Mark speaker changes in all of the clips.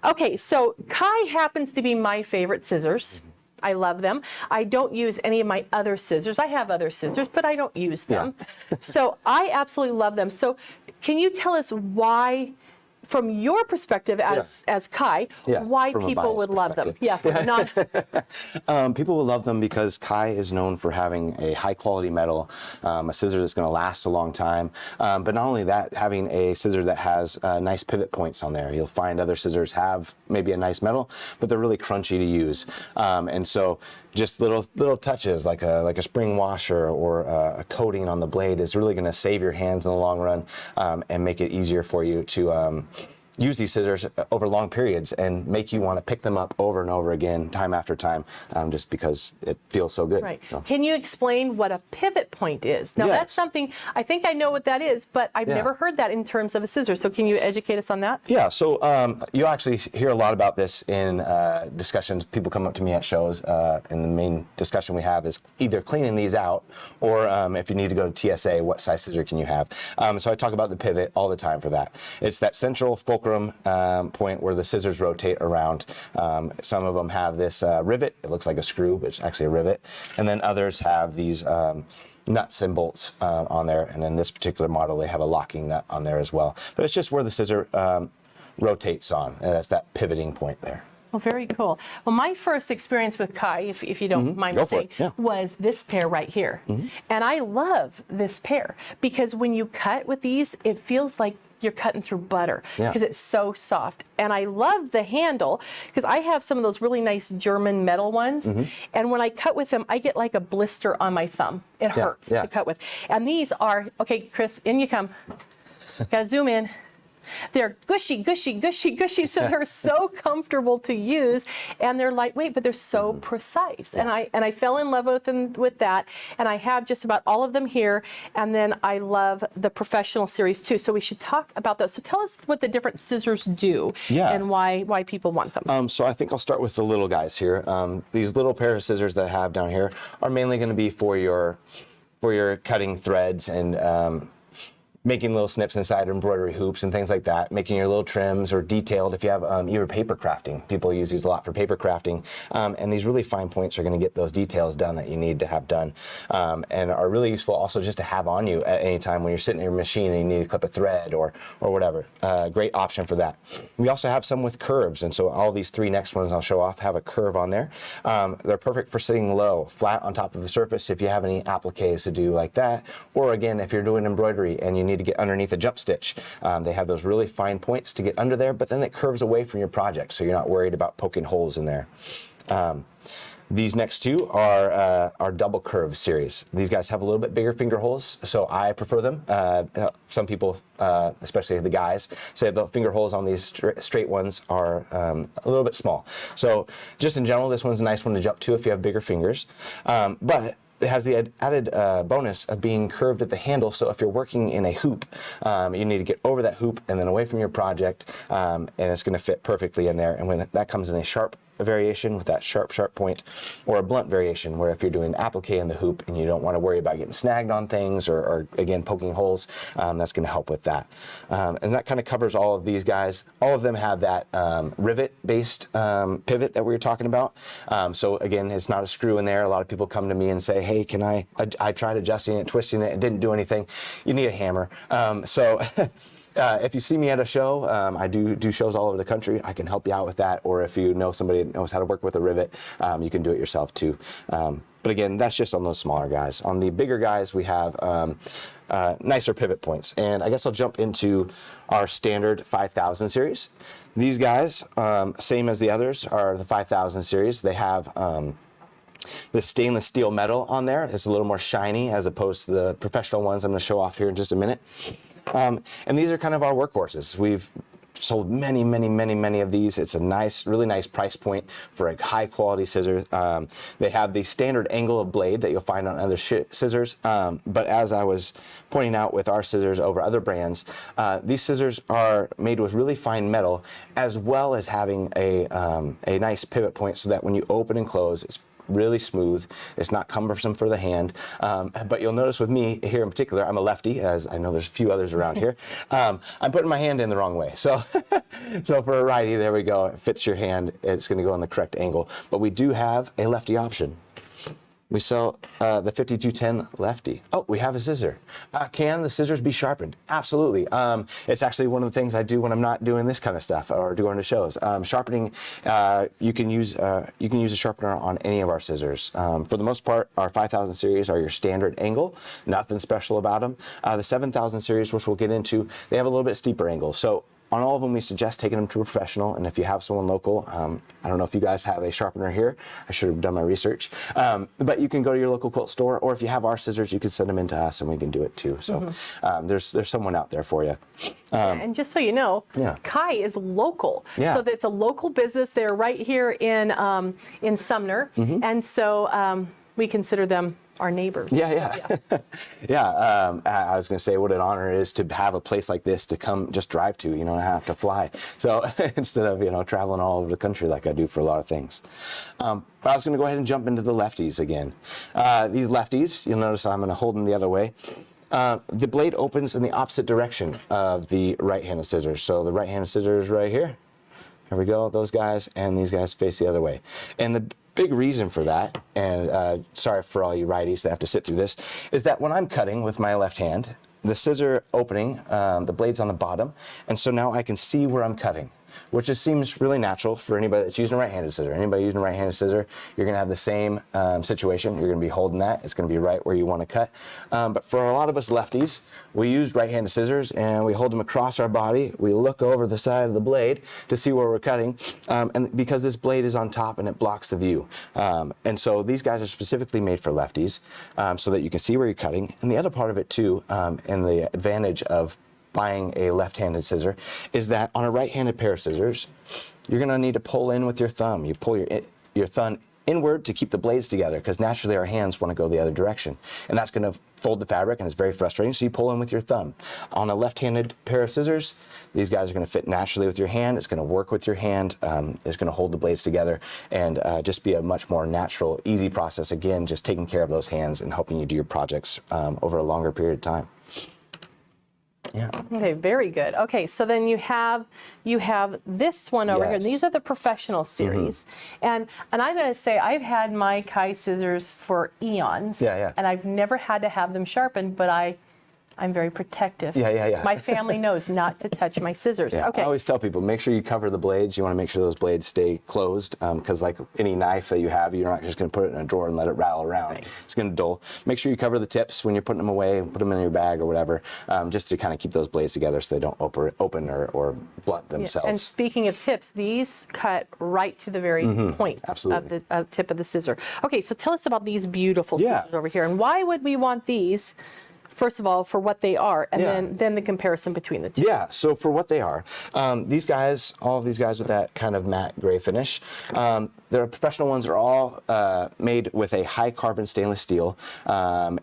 Speaker 1: Okay, so Kai happens to be my favorite scissors. I love them. I don't use any of my other scissors. I have other scissors, but I don't use them. So I absolutely love them. So can you tell us why, from your perspective as Kai, why people would love them? Yeah,
Speaker 2: people will love them because Kai is known for having a high quality metal, a scissor that's going to last a long time. But not only that, having a scissor that has nice pivot points on there. You'll find other scissors have maybe a nice metal, but they're really crunchy to use. And so just little touches like a spring washer or a coating on the blade is really going to save your hands in the long run and make it easier for you to use these scissors over long periods and make you want to pick them up over and over again, time after time, just because it feels so good.
Speaker 1: Right.
Speaker 2: So.
Speaker 1: Can you explain what a pivot point is? Now that's something, I think I know what that is, but I've never heard that in terms of a scissor. So can you educate us on that?
Speaker 2: Yeah, so you actually hear a lot about this in discussions. People come up to me at shows, and the main discussion we have is either cleaning these out or if you need to go to TSA, what size scissor can you have? So I talk about the pivot all the time for that. It's that central fulcrum point where the scissors rotate around. Some of them have this rivet. It looks like a screw, but it's actually a rivet. And then others have these nuts and bolts on there. And in this particular model, they have a locking nut on there as well. But it's just where the scissor rotates on. And that's that pivoting point there.
Speaker 1: Well, very cool. Well, my first experience with Kai, if you don't mind me saying, was this pair right here. And I love this pair because when you cut with these, it feels like you're cutting through butter because it's so soft. And I love the handle because I have some of those really nice German metal ones. And when I cut with them, I get like a blister on my thumb. It hurts to cut with. And these are, okay, Chris, in you come. Gotta zoom in. They're gushy, gushy, gushy, gushy, so they're so comfortable to use, and they're lightweight, but they're so precise. And I fell in love with them with that, and I have just about all of them here. And then I love the professional series too. So we should talk about those. So tell us what the different scissors do and why people want them.
Speaker 2: So I think I'll start with the little guys here. These little pair of scissors that I have down here are mainly going to be for your cutting threads and making little snips inside embroidery hoops and things like that, making your little trims or detailed if you have either paper crafting. People use these a lot for paper crafting. And these really fine points are going to get those details done that you need to have done and are really useful also just to have on you at any time when you're sitting at your machine and you need to clip a thread or whatever. Great option for that. We also have some with curves. And so all these three next ones I'll show off have a curve on there. They're perfect for sitting low, flat on top of a surface if you have any appliques to do like that. Or again, if you're doing embroidery and you need to get underneath a jump stitch. They have those really fine points to get under there, but then it curves away from your project, so you're not worried about poking holes in there. These next two are our double curve series. These guys have a little bit bigger finger holes, so I prefer them. Some people, especially the guys, say the finger holes on these straight ones are a little bit small. So just in general, this one's a nice one to jump to if you have bigger fingers. But it has the added bonus of being curved at the handle, so if you're working in a hoop, you need to get over that hoop and then away from your project, and it's going to fit perfectly in there. And when that comes in a sharp variation with that sharp point, or a blunt variation where if you're doing applique in the hoop and you don't want to worry about getting snagged on things or again poking holes, that's going to help with that. And that kind of covers all of these guys. All of them have that rivet based pivot that we were talking about. So again, it's not a screw in there. A lot of people come to me and say, hey, can I tried adjusting it, twisting it, it didn't do anything. You need a hammer. If you see me at a show, I do shows all over the country. I can help you out with that. Or if you know somebody that knows how to work with a rivet, you can do it yourself too. But again, that's just on those smaller guys. On the bigger guys, we have nicer pivot points. And I guess I'll jump into our standard 5000 series. These guys, same as the others, are the 5000 series. They have the stainless steel metal on there. It's a little more shiny as opposed to the professional ones I'm going to show off here in just a minute. And these are kind of our workhorses. We've sold many of these. It's a nice, really nice price point for a high quality scissor. They have the standard angle of blade that you'll find on other scissors. But as I was pointing out with our scissors over other brands, these scissors are made with really fine metal, as well as having a nice pivot point so that when you open and close, it's really smooth. It's not cumbersome for the hand. But you'll notice with me here in particular, I'm a lefty, as I know there's a few others around here. I'm putting my hand in the wrong way. So So for a righty, there we go. It fits your hand. It's going to go in the correct angle. But we do have a lefty option. We sell the 5210 lefty. Oh, we have a scissor. Can the scissors be sharpened? Absolutely. It's actually one of the things I do when I'm not doing this kind of stuff or going to shows. Sharpening, you can use a sharpener on any of our scissors. For the most part, our 5000 series are your standard angle. Nothing special about them. The 7000 series, which we'll get into, they have a little bit steeper angle. So on all of them, we suggest taking them to a professional, and if you have someone local, I don't know if you guys have a sharpener here. I should have done my research. But you can go to your local quilt store, or if you have our scissors, you can send them in to us, and we can do it too. So there's someone out there for you.
Speaker 1: And just so you know, Kai is local.
Speaker 2: Yeah.
Speaker 1: So it's a local business. They're right here in Sumner, and so we consider them our neighbors.
Speaker 2: Yeah. I was going to say what an honor it is to have a place like this to come just drive to, you don't have to fly. So instead of, traveling all over the country like I do for a lot of things. But I was going to go ahead and jump into the lefties again. These lefties, you'll notice I'm going to hold them the other way. The blade opens in the opposite direction of the right-handed scissors. So the right-handed scissors right here. Here we go, those guys, and these guys face the other way. And the big reason for that, and sorry for all you righties that have to sit through this, is that when I'm cutting with my left hand, the scissor opening, the blade's on the bottom, and so now I can see where I'm cutting, which just seems really natural for anybody that's using a right-handed scissor. Anybody using a right-handed scissor, you're going to have the same situation. You're going to be holding that. It's going to be right where you want to cut. But for a lot of us lefties, we use right-handed scissors and we hold them across our body. We look over the side of the blade to see where we're cutting, and because this blade is on top and it blocks the view. And so these guys are specifically made for lefties so that you can see where you're cutting. And the other part of it too, and the advantage of buying a left-handed scissor, is that on a right-handed pair of scissors, you're going to need to pull in with your thumb. You pull your thumb inward to keep the blades together, because naturally our hands want to go the other direction, and that's going to fold the fabric, and it's very frustrating, so you pull in with your thumb. On a left-handed pair of scissors, these guys are going to fit naturally with your hand. It's going to work with your hand. It's going to hold the blades together and just be a much more natural, easy process. Again, just taking care of those hands and helping you do your projects over a longer period of time. Yeah.
Speaker 1: Okay, very good. Okay, so then you have this one over here. And these are the professional series. And I'm going to say I've had my Kai scissors for eons. And I've never had to have them sharpened, but I'm very protective. My family knows not to touch my scissors. Okay.
Speaker 2: I always tell people, make sure you cover the blades. You want to make sure those blades stay closed, because like any knife that you have, you're not just going to put it in a drawer and let it rattle around. Right. It's going to dull. Make sure you cover the tips when you're putting them away, put them in your bag or whatever, just to kind of keep those blades together so they don't open or blunt themselves.
Speaker 1: And speaking of tips, these cut right to the very point of the tip of the scissor. Okay, so tell us about these beautiful scissors over here, and why would we want these? First of all, for what they are, and then the comparison between the two.
Speaker 2: Yeah, so for what they are, these guys, all of these guys with that kind of matte gray finish, the professional ones are all made with a high carbon stainless steel.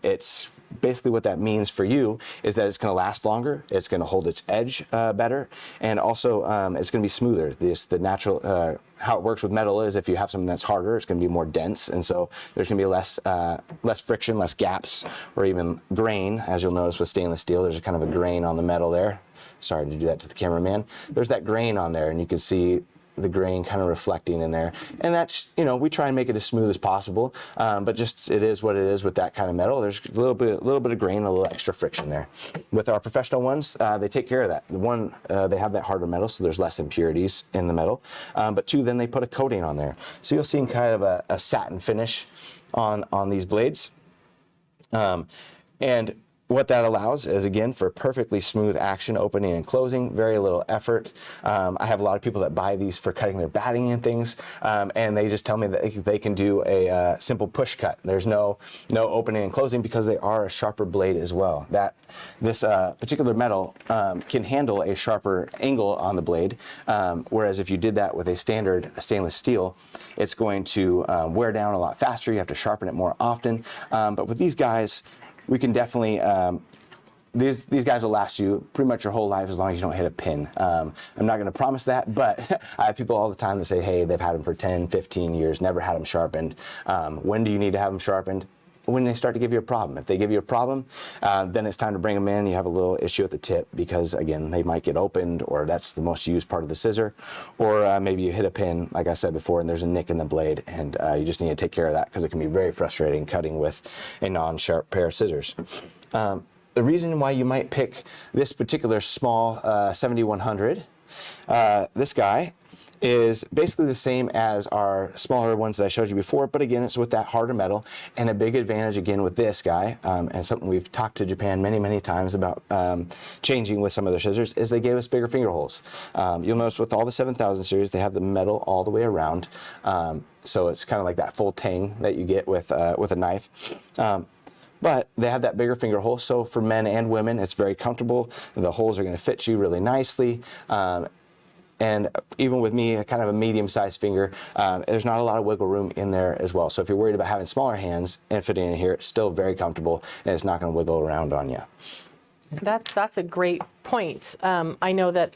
Speaker 2: It's basically what that means for you is that it's going to last longer, it's going to hold its edge better, and also it's going to be smoother. The natural how it works with metal is if you have something that's harder, it's going to be more dense, and so there's going to be less friction, less gaps, or even grain. As you'll notice with stainless steel, there's a kind of a grain on the metal there. Sorry to do that to the cameraman. There's that grain on there, and you can see the grain kind of reflecting in there, and that's, we try and make it as smooth as possible, but just it is what it is with that kind of metal. There's a little bit of grain, a little extra friction there. With our professional ones, they take care of that. One, they have that harder metal, so there's less impurities in the metal, but two, then they put a coating on there, so you'll see kind of a satin finish on these blades, and what that allows is, again, for perfectly smooth action, opening and closing, very little effort. I have a lot of people that buy these for cutting their batting and things, and they just tell me that they can do a simple push cut. There's no opening and closing because they are a sharper blade as well. This particular metal can handle a sharper angle on the blade, whereas if you did that with a standard stainless steel, it's going to wear down a lot faster. You have to sharpen it more often. But with these guys, we can definitely, these guys will last you pretty much your whole life as long as you don't hit a pin. I'm not going to promise that, but I have people all the time that say, hey, they've had them for 10, 15 years, never had them sharpened. When do you need to have them sharpened? when they start to give you a problem. If they give you a problem, then it's time to bring them in. You have a little issue at the tip because, again, they might get opened, or that's the most used part of the scissor, or maybe you hit a pin, like I said before, and there's a nick in the blade, and you just need to take care of that because it can be very frustrating cutting with a non-sharp pair of scissors. The reason why you might pick this particular small 7100, this guy, is basically the same as our smaller ones that I showed you before, but again, it's with that harder metal. And a big advantage again with this guy, and something we've talked to Japan many times about changing with some of their scissors, is they gave us bigger finger holes. You'll notice with all the 7000 series, they have the metal all the way around, so it's kind of like that full tang that you get with a knife. But they have that bigger finger hole, so for men and women, it's very comfortable. The holes are going to fit you really nicely. And even with me, kind of a medium-sized finger, there's not a lot of wiggle room in there as well. So if you're worried about having smaller hands and fitting in here, it's still very comfortable, and it's not going to wiggle around on you.
Speaker 1: That's a great point. I know that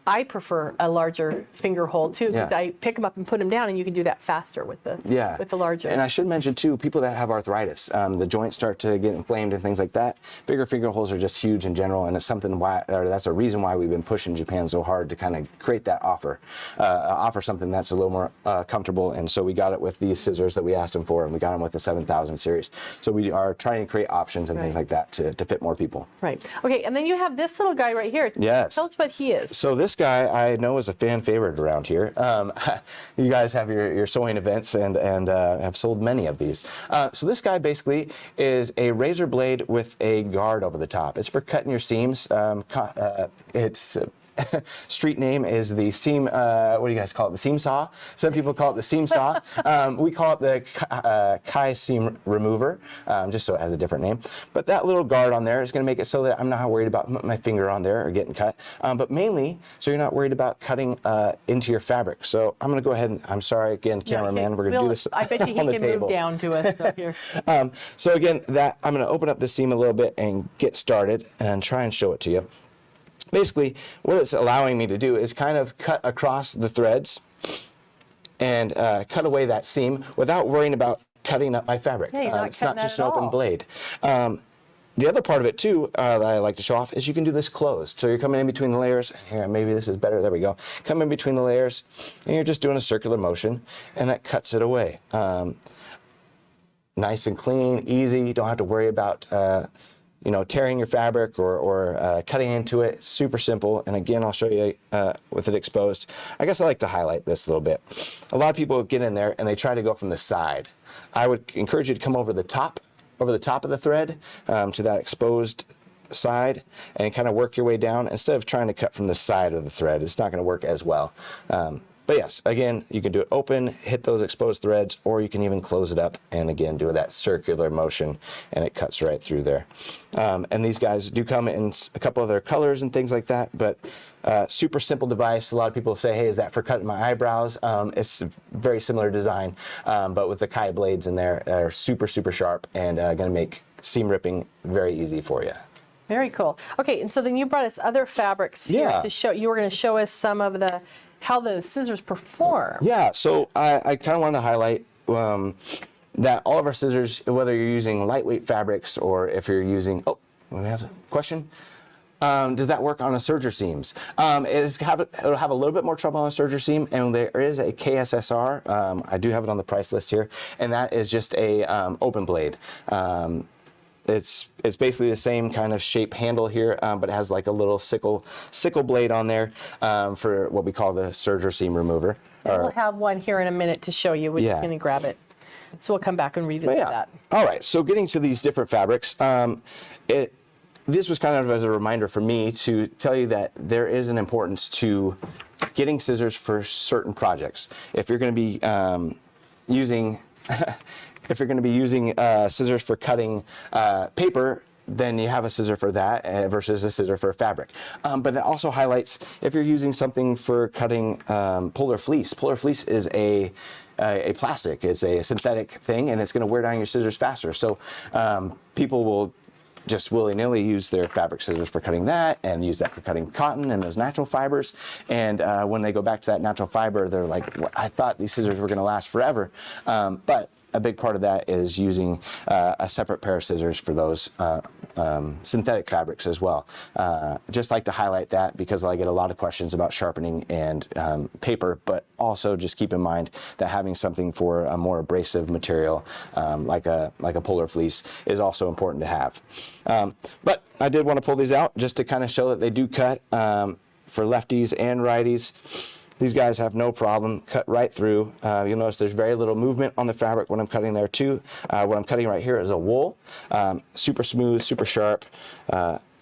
Speaker 1: I prefer a larger finger hole too, because I pick them up and put them down, and you can do that faster with the larger.
Speaker 2: And I should mention too, people that have arthritis, the joints start to get inflamed and things like that. Bigger finger holes are just huge in general, and it's something that's a reason why we've been pushing Japan so hard to kind of create that offer something that's a little more comfortable. And so we got it with these scissors that we asked them for, and we got them with the 7000 series. So we are trying to create options and things like that to fit more people.
Speaker 1: Right. Okay. And then you have this little guy right here.
Speaker 2: Yes.
Speaker 1: Tell us what he is.
Speaker 2: So this guy I know is a fan favorite around here. You guys have your sewing events and have sold many of these. So this guy basically is a razor blade with a guard over the top. It's for cutting your seams. It's street name is the seam, what do you guys call it? The seam saw? Some people call it the seam saw. We call it the Kai seam remover, just so it has a different name. But that little guard on there is going to make it so that I'm not worried about putting my finger on there or getting cut, but mainly so you're not worried about cutting into your fabric. So I'm going to go ahead and, I'm sorry again, cameraman, we're going to do this
Speaker 1: I bet you he
Speaker 2: on the
Speaker 1: can
Speaker 2: table.
Speaker 1: move down to us up here.
Speaker 2: So again, I'm going to open up the seam a little bit and get started and try and show it to you. Basically, what it's allowing me to do is kind of cut across the threads and cut away that seam without worrying about cutting up my fabric. It's not just an open blade. The other part of it too that I like to show off is you can do this closed. So you're coming in between the layers. Here, maybe this is better. There we go. Come in between the layers, and you're just doing a circular motion, and that cuts it away. Nice and clean, easy. You don't have to worry about tearing your fabric or cutting into it. Super simple. And again, I'll show you with it exposed. I guess I like to highlight this a little bit. A lot of people get in there and they try to go from the side. I would encourage you to come over the top of the thread to that exposed side and kind of work your way down instead of trying to cut from the side of the thread. It's not going to work as well. But yes, again, you can do it open, hit those exposed threads, or you can even close it up and again do that circular motion, and it cuts right through there. And these guys do come in a couple of their colors and things like that, but super simple device. A lot of people say, hey, is that for cutting my eyebrows? It's a very similar design, but with the Kai blades in there, they're super sharp and going to make seam ripping very easy for you.
Speaker 1: Very cool. Okay, and so then you brought us other fabrics here to show. You were going to show us some of how the scissors perform.
Speaker 2: Yeah, so I kind of wanted to highlight that all of our scissors, whether you're using lightweight fabrics or if you're using, we have a question. Does that work on a serger seams? It'll have a little bit more trouble on a serger seam, and there is a KSSR. I do have it on the price list here, and that is just a open blade. It's basically the same kind of shape handle here, but it has like a little sickle blade on there for what we call the serger seam remover.
Speaker 1: We'll have one here in a minute to show you. We're just going to grab it. So we'll come back and revisit that.
Speaker 2: All right, so getting to these different fabrics, this was kind of as a reminder for me to tell you that there is an importance to getting scissors for certain projects. If you're going to be using scissors for cutting paper, then you have a scissor for that versus a scissor for fabric. But it also highlights if you're using something for cutting polar fleece. Polar fleece is a plastic. It's a synthetic thing, and it's going to wear down your scissors faster. So people will just willy-nilly use their fabric scissors for cutting that and use that for cutting cotton and those natural fibers. And when they go back to that natural fiber, they're like, I thought these scissors were going to last forever. But a big part of that is using a separate pair of scissors for those synthetic fabrics as well. Just like to highlight that because I get a lot of questions about sharpening and paper, but also just keep in mind that having something for a more abrasive material like a polar fleece is also important to have. But I did want to pull these out just to kind of show that they do cut for lefties and righties. These guys have no problem, cut right through. You'll notice there's very little movement on the fabric when I'm cutting there too. What I'm cutting right here is a wool, super smooth, super sharp,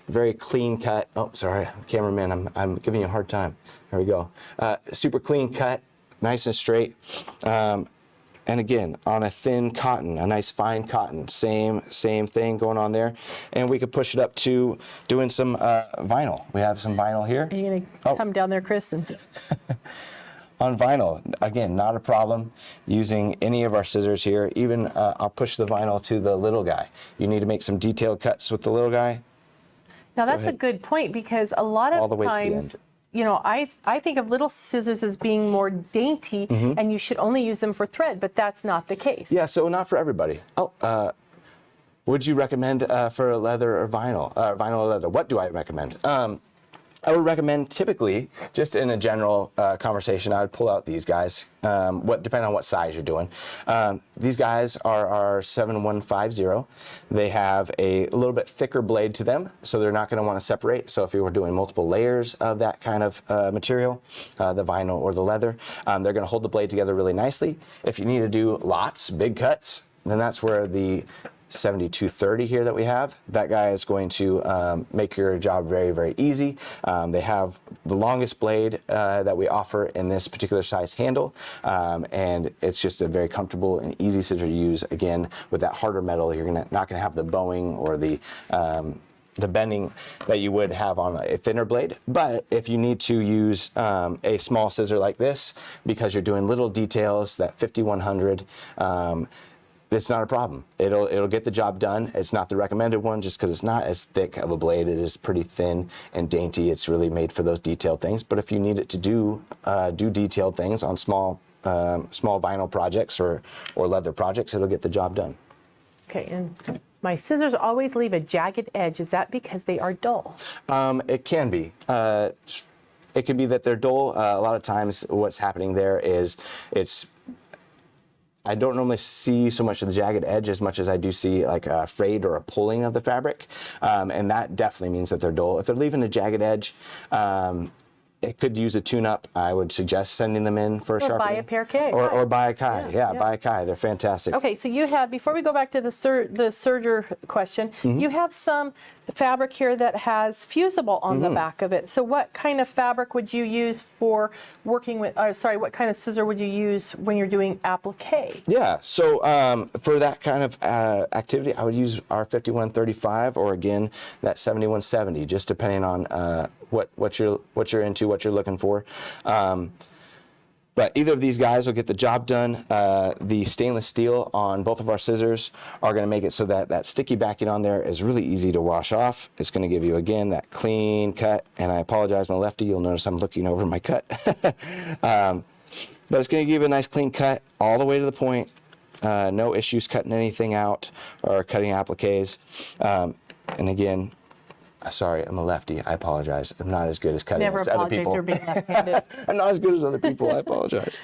Speaker 2: very clean cut. Oh, sorry, cameraman, I'm giving you a hard time. There we go. Super clean cut, nice and straight. And again, on a thin cotton, a nice fine cotton, same thing going on there. And we could push it up to doing some vinyl. We have some vinyl here.
Speaker 1: Are you gonna come down there, Chris? And
Speaker 2: on vinyl, again, not a problem using any of our scissors here. Even I'll push the vinyl to the little guy. You need to make some detailed cuts with the little guy.
Speaker 1: Now that's a good point because a lot of times, you know, I think of little scissors as being more dainty and you should only use them for thread, but that's not the case.
Speaker 2: Yeah, so not for everybody. Would you recommend for leather or vinyl? Vinyl or leather, what do I recommend? I would recommend typically, just in a general conversation, I would pull out these guys, depending on what size you're doing. These guys are our 7150. They have a little bit thicker blade to them, so they're not going to want to separate. So if you were doing multiple layers of that kind of material, the vinyl or the leather, they're going to hold the blade together really nicely. If you need to do lots, big cuts, then that's where the 7230 here that we have, that guy is going to make your job very, very easy. They have the longest blade that we offer in this particular size handle, and it's just a very comfortable and easy scissor to use. Again, with that harder metal, you're not going to have the bowing or the bending that you would have on a thinner blade. But if you need to use a small scissor like this, because you're doing little details, that 5100, it's not a problem. It'll get the job done. It's not the recommended one just because it's not as thick of a blade. It is pretty thin and dainty. It's really made for those detailed things. But if you need it to do detailed things on small vinyl projects or leather projects, it'll get the job done.
Speaker 1: Okay, and my scissors always leave a jagged edge. Is that because they are dull?
Speaker 2: It can be. It can be that they're dull. A lot of times what's happening there is I don't normally see so much of the jagged edge as much as I do see like a frayed or a pulling of the fabric, and that definitely means that they're dull. If they're leaving a jagged edge, it could use a tune-up. I would suggest sending them in for a sharpening.
Speaker 1: Or buy a pair K.
Speaker 2: Or buy a Kai. Yeah, buy a Kai. They're fantastic.
Speaker 1: Okay, so you have, before we go back to the serger question, you have some fabric here that has fusible on the back of it. So what kind of fabric would you use for working with, what kind of scissor would you use when you're doing applique?
Speaker 2: Yeah, so for that kind of activity, I would use our 5135 or again, that 7170, just depending on what you're into, what you're looking for. But either of these guys will get the job done. The stainless steel on both of our scissors are going to make it so that that sticky backing on there is really easy to wash off. It's going to give you, again, that clean cut. And I apologize, my lefty, you'll notice I'm looking over my cut. But it's going to give you a nice clean cut all the way to the point. No issues cutting anything out or cutting appliques. And again, sorry, I'm a lefty. I apologize. I'm not as good as cutting as other people.
Speaker 1: Never apologize for being left-handed.
Speaker 2: I'm not as good as other people. I apologize.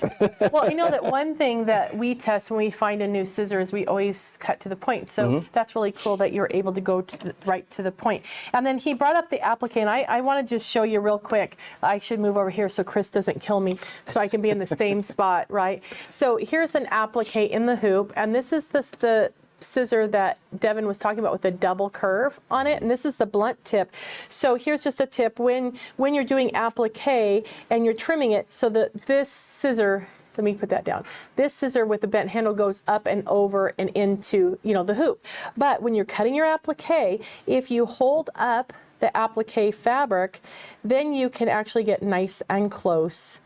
Speaker 1: Well, I know that one thing that we test when we find a new scissor is we always cut to the point. So that's really cool that you're able to go right to the point. And then he brought up the applique, and I want to just show you real quick. I should move over here so Chris doesn't kill me, so I can be in the same spot, right? So here's an applique in the hoop, and this is the scissor that Devin was talking about with the double curve on it, and this is the blunt tip. So here's just a tip when you're doing applique and you're trimming it, so that this scissor, let me put that down. This scissor with the bent handle goes up and over and into, the hoop. But when you're cutting your applique, if you hold up the applique fabric, then you can actually get nice and close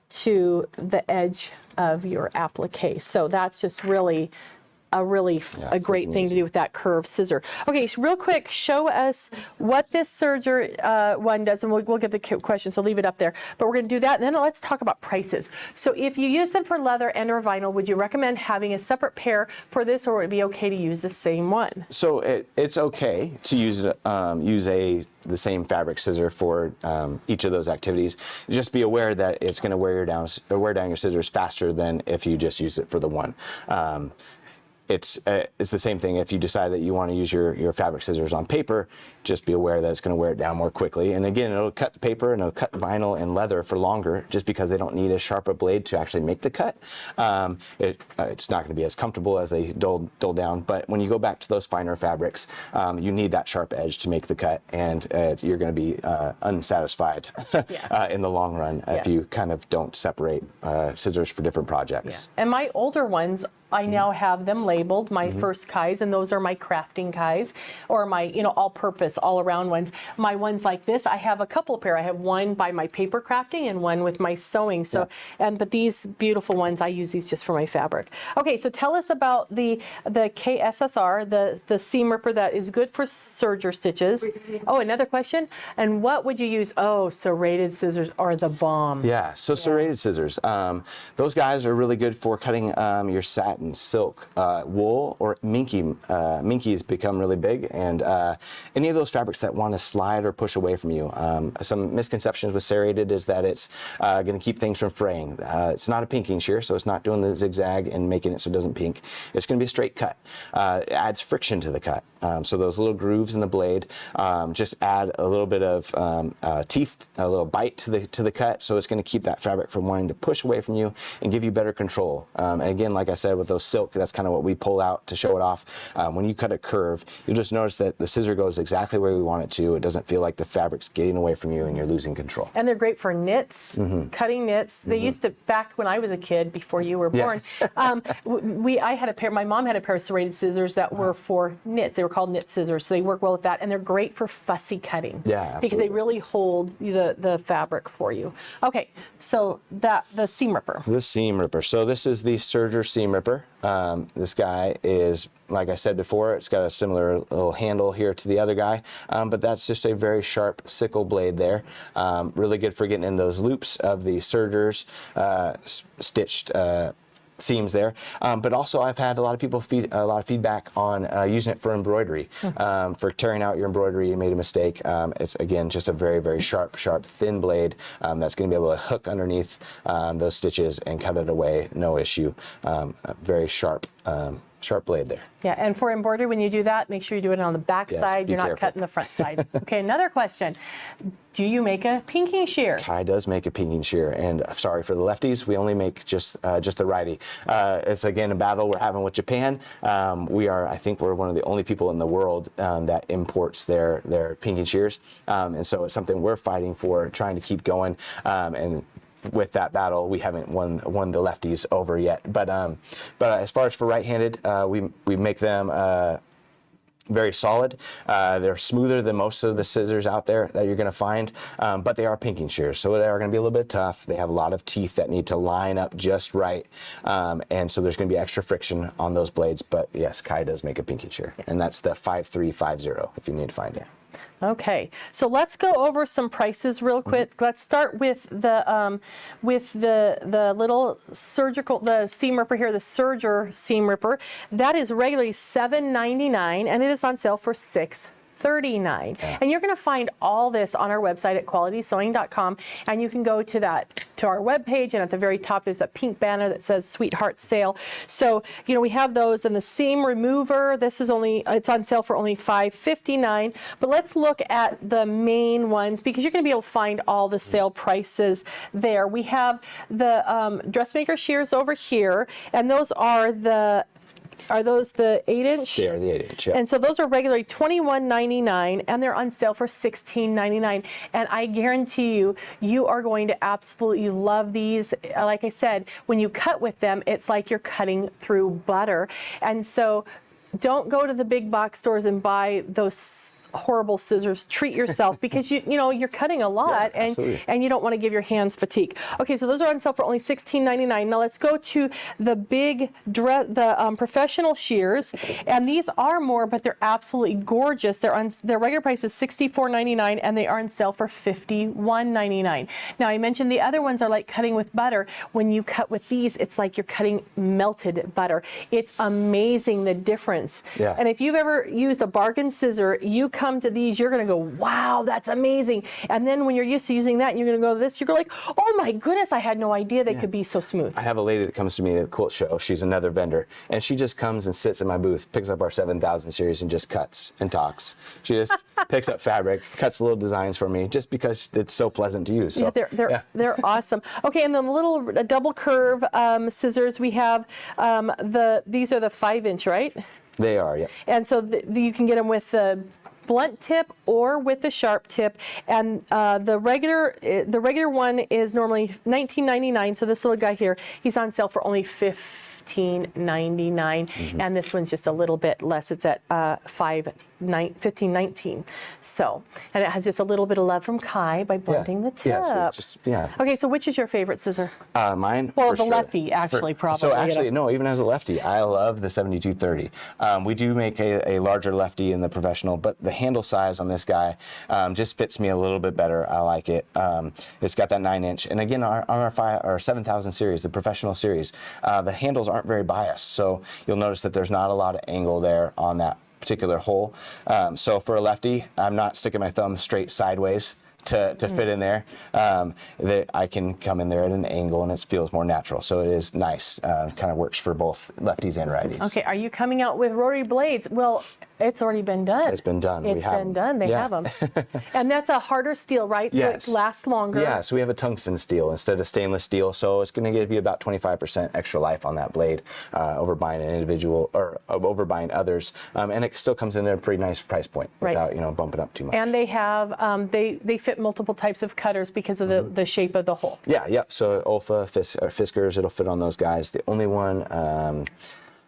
Speaker 1: to the edge of your applique. So that's just really a great thing to do with that curved scissor. Okay, so real quick, show us what this serger one does, and we'll get the question, so leave it up there. But we're going to do that, and then let's talk about prices. So if you use them for leather and or vinyl, would you recommend having a separate pair for this, or would it be okay to use the same one?
Speaker 2: So it's okay to use the same fabric scissor for each of those activities. Just be aware that it's going to wear down your scissors faster than if you just use it for the one. It's the same thing if you decide that you want to use your fabric scissors on paper. Just be aware that it's going to wear it down more quickly. And again, it'll cut the paper and it'll cut vinyl and leather for longer, just because they don't need as sharp a blade to actually make the cut. It's not going to be as comfortable as they dull down. But when you go back to those finer fabrics, you need that sharp edge to make the cut, and you're going to be unsatisfied in the long run if you kind of don't separate scissors for different projects.
Speaker 1: And my older ones, I now have them labeled, my first Kais, and those are my crafting Kais, or my, all-purpose, all-around ones. My ones like this, I have a couple pair. I have one by my paper crafting and one with my sewing. So, but these beautiful ones, I use these just for my fabric. Okay, so tell us about the KSSR, the seam ripper that is good for serger stitches. Oh, another question. And what would you use? Oh, serrated scissors are the bomb.
Speaker 2: Yeah, so serrated scissors. Those guys are really good for cutting your satin, silk, wool, or minkies become really big, and any of those fabrics that want to slide or push away from you. Some misconceptions with serrated is that it's going to keep things from fraying. It's not a pinking shear, so it's not doing the zigzag and making it so it doesn't pink. It's going to be a straight cut. It adds friction to the cut. So those little grooves in the blade just add a little bit of teeth, a little bite to the cut, so it's going to keep that fabric from wanting to push away from you and give you better control. And again, like I said, with those silk, that's kind of what we pull out to show it off. When you cut a curve, you'll just notice that the scissor goes exactly where we want it to. It doesn't feel like the fabric's getting away from you and you're losing control.
Speaker 1: And they're great for knits, cutting knits. They used to, back when I was a kid, before you were born, my mom had a pair of serrated scissors that were for knit. They were called knit scissors, so they work well with that, and they're great for fussy cutting. Because they really hold the fabric for you. Okay, so the seam ripper.
Speaker 2: The seam ripper. So this is the serger seam ripper. This guy is, like I said before, it's got a similar little handle here to the other guy, but that's just a very sharp sickle blade there. Really good for getting in those loops of the sergers, stitched seams there, but also I've had a lot of people a lot of feedback on using it for embroidery. For tearing out your embroidery, you made a mistake. It's again just a very, very sharp, thin blade that's going to be able to hook underneath those stitches and cut it away, no issue. Very sharp blade there.
Speaker 1: Yeah, and for embroidery, when you do that, make sure you do it on the back side. You're not cutting the front side. Okay, another question. Do you make a pinking shear?
Speaker 2: Kai does make a pinking shear, and sorry for the lefties, we only make just the righty. It's again a battle we're having with Japan. I think we're one of the only people in the world that imports their pinking shears, and so it's something we're fighting for, trying to keep going. And with that battle, we haven't won the lefties over yet. But as far as for right-handed, we make them very solid. They're smoother than most of the scissors out there that you're going to find, but they are pinking shears, so they are going to be a little bit tough. They have a lot of teeth that need to line up just right, and so there's going to be extra friction on those blades. But yes, Kai does make a pinking shear, and that's the 5350 if you need to find it.
Speaker 1: Okay, so let's go over some prices real quick. Let's start with the little the seam ripper here, the serger seam ripper. That is regularly $7.99, and it is on sale for $6.39. And you're going to find all this on our website at qualitysewing.com, and you can go to our webpage, and at the very top there's that pink banner that says Sweetheart Sale. So we have those, and the seam remover, it's on sale for only $5.59. But let's look at the main ones, because you're going to be able to find all the sale prices there. We have the dressmaker shears over here, and those are the 8-inch?
Speaker 2: They are the 8-inch, yeah.
Speaker 1: And so those are regularly $21.99, and they're on sale for $16.99. And I guarantee you are going to absolutely love these. Like I said, when you cut with them, it's like you're cutting through butter. And so don't go to the big box stores and buy those horrible scissors. Treat yourself because you're cutting a lot and you don't want to give your hands fatigue. Okay, so those are on sale for only $16.99. Now let's go to the big professional shears, and these are more, but they're absolutely gorgeous. Their regular price is $64.99 and they are on sale for $51.99. Now I mentioned the other ones are like cutting with butter. When you cut with these, it's like you're cutting melted butter. It's amazing the difference.
Speaker 2: Yeah.
Speaker 1: And if you've ever used a bargain scissor, you come to these, you're going to go, wow, that's amazing. And then when you're used to using that, you're going to go to this, you're like, oh my goodness, I had no idea they could be so smooth.
Speaker 2: I have a lady that comes to me at the quilt show. She's another vendor, and she just comes and sits in my booth, picks up our 7000 series and just cuts and talks. She just picks up fabric, cuts little designs for me just because it's so pleasant to use. So,
Speaker 1: they're awesome. Okay, and then the little double curve scissors we have, these are the 5-inch, right?
Speaker 2: They are, yeah.
Speaker 1: And so you can get them with the blunt tip or with the sharp tip, and the regular one is normally $19.99. So this little guy here, he's on sale for only $15.99, and this one's just a little bit less. It's at $15.19. So, and it has just a little bit of love from Kai by blunting the tip. Okay, so which is your favorite scissor?
Speaker 2: Mine.
Speaker 1: Well, the lefty, actually, probably.
Speaker 2: So actually, no, even as a lefty, I love the 7230. We do make a larger lefty in the professional, but the handle size on this guy just fits me a little bit better. I like it. It's got that 9-inch, and again, on our 7000 series, the professional series, the handles aren't very biased, so you'll notice that there's not a lot of angle there on that particular hole. So for a lefty, I'm not sticking my thumb straight sideways to fit in there. I can come in there at an angle and it feels more natural. So it is nice. Kind of works for both lefties and righties.
Speaker 1: Okay, are you coming out with rotary blades? Well, it's already been done.
Speaker 2: It's been done.
Speaker 1: It's been done. They have them. And that's a harder steel, right?
Speaker 2: Yes.
Speaker 1: So it lasts longer.
Speaker 2: Yeah, so we have a tungsten steel instead of stainless steel. So it's going to give you about 25% extra life on that blade over buying an individual or over buying others. And it still comes in at a pretty nice price point without bumping up too much.
Speaker 1: And they have, they fit multiple types of cutters because of the shape of the hole.
Speaker 2: Yeah. So Olfa, Fiskars, it'll fit on those guys. The only one,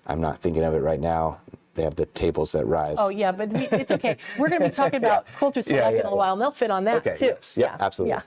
Speaker 2: I'm not thinking of it right now. They have the tables that rise.
Speaker 1: Oh yeah, but it's okay. We're going to be talking about Quilter Select in a while, and they'll fit on that too.
Speaker 2: Yes. Yeah, absolutely.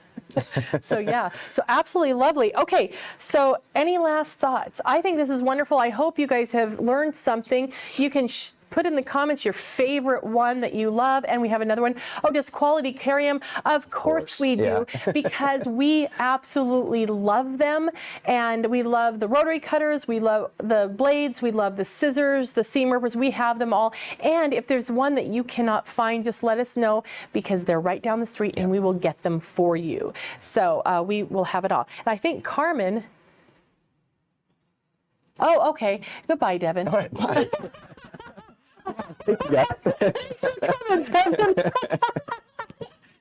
Speaker 1: Yeah. So absolutely lovely. Okay, so any last thoughts? I think this is wonderful. I hope you guys have learned something. You can put in the comments your favorite one that you love, and we have another one. Oh, does quality carry them? Of course we do, because we absolutely love them, and we love the rotary cutters, we love the blades, we love the scissors, the seam rippers. We have them all, and if there's one that you cannot find, just let us know, because they're right down the street and we will get them for you. So we will have it all. And I think Carmen. Oh, okay. Goodbye, Devin.
Speaker 2: All right, bye.
Speaker 1: Thanks for coming, Devin.